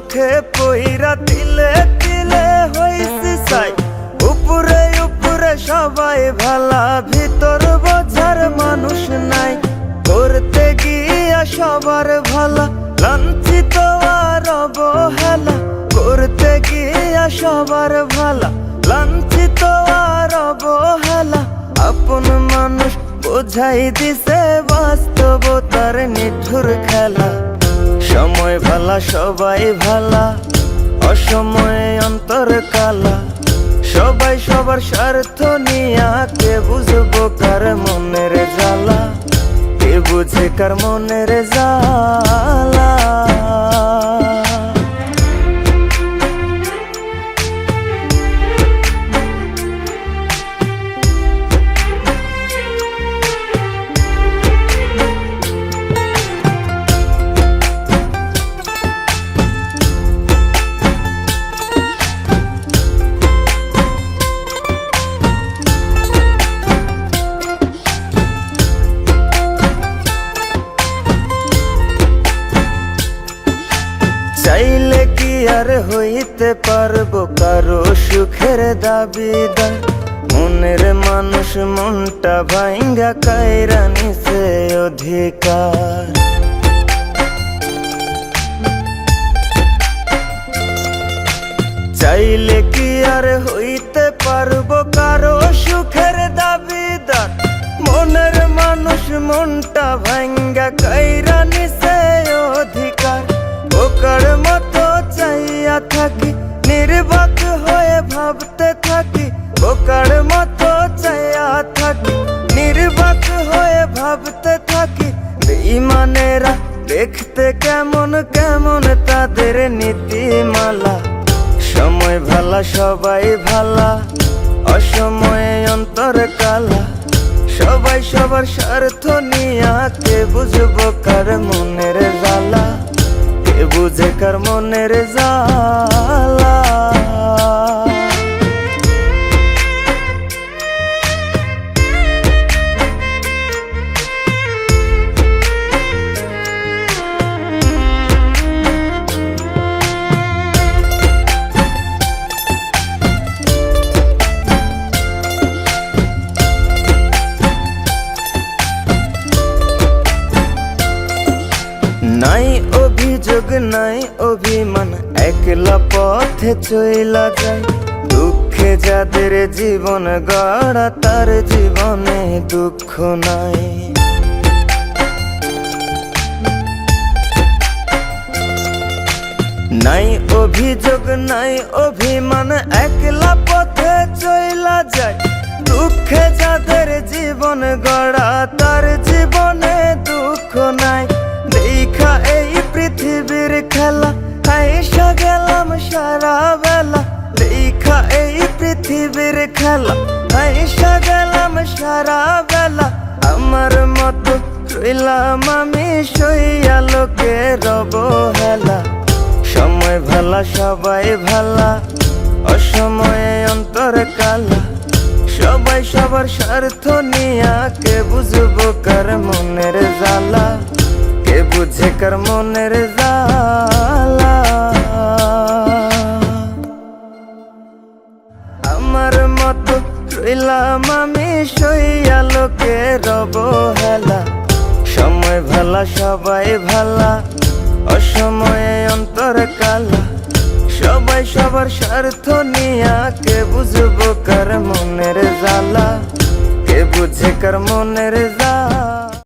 চোখে পইরা তিলে তিলে হইছি চাই। উপরে উপরে সবাই ভালা, ভিতর বোঝার মানুষ নাই। করতে গিয়া সবার ভালা, লাঞ্ছিত আর অবহেলা। করতে গিয়া সবার ভালা, লাঞ্ছিত আর অবহেলা। আপন মানুষ বোঝাই দিছে বাস্তবতার নিঠুর খেলা। সময় ভালা সবাই ভালা, অসময়ে অন্তর কালা। সবাই সবার স্বার্থ নিয়া, কে বুঝবো কার মনের জ্বালা? কে বুঝে কার মনের জ্বালা? চাইলে কি আর হইতে পারবো কারো সুখের দাবিদার? মনের মানুষ মনটা ভাঙ্গা কাইরা নিছে অধিকার। চাইলে কি আর হইতে পারবো কারো সুখের দাবিদার? মনের মানুষ মনটা ভাঙ্গা কাইরা নিছে অধিকার। বোকার মতো চাইয়া থাকি, নির্বাক হয়ে ভাবতে থাকি। বোকার মতো চাইয়া থাকি, নির্বাক হয়ে ভাবতে থাকি। বেঈমানেরা দেখতে কেমন কেমন তাদের নীতিমালা। সময় ভালা সবাই ভালা, অসময়ে অন্তর কালা। সবাই সবার স্বার্থ নিয়া, কে বুঝবো কার মনের জ্বালা? কে বুঝে কার মনের জ্বালা? নাই অভিযোগ নাই অভিমান, একলা পথে চইলা যায়। দুঃখে যাদের জীবন গড়া, তার জীবনে দুঃখ নাই। নাই অভিযোগ নাই অভিমান, একলা পথে চইলা যায়। দুঃখে যাদের জীবন গড়া, তার জীবনে দুঃখ নাই। দেখা এই পৃথিবীর খেলা, হাইসা গেলাম সারা বেলা। দেখা এই পৃথিবীর খেলা, হাইসা গেলাম সারা বেলা। আমার মতো রইলাম আমি সইয়া লোকের অবহেলা। সময় ভালা সবাই ভালা, অসময়ে অন্তর কালা। সবাই সবার স্বার্থ নিয়া, কে বুঝবো কার মনের জ্বালা? কে বুঝে কার মনের জ্বালা? আমার মতো রইলাম আমি সইয়া লোকের অবহেলা। সময় ভালা সবাই ভালা, অসময়ে অন্তর কালা। সবাই সবার স্বার্থ নিয়া, কে বুঝবো কার মনের জ্বালা? কে বুঝে কার মনের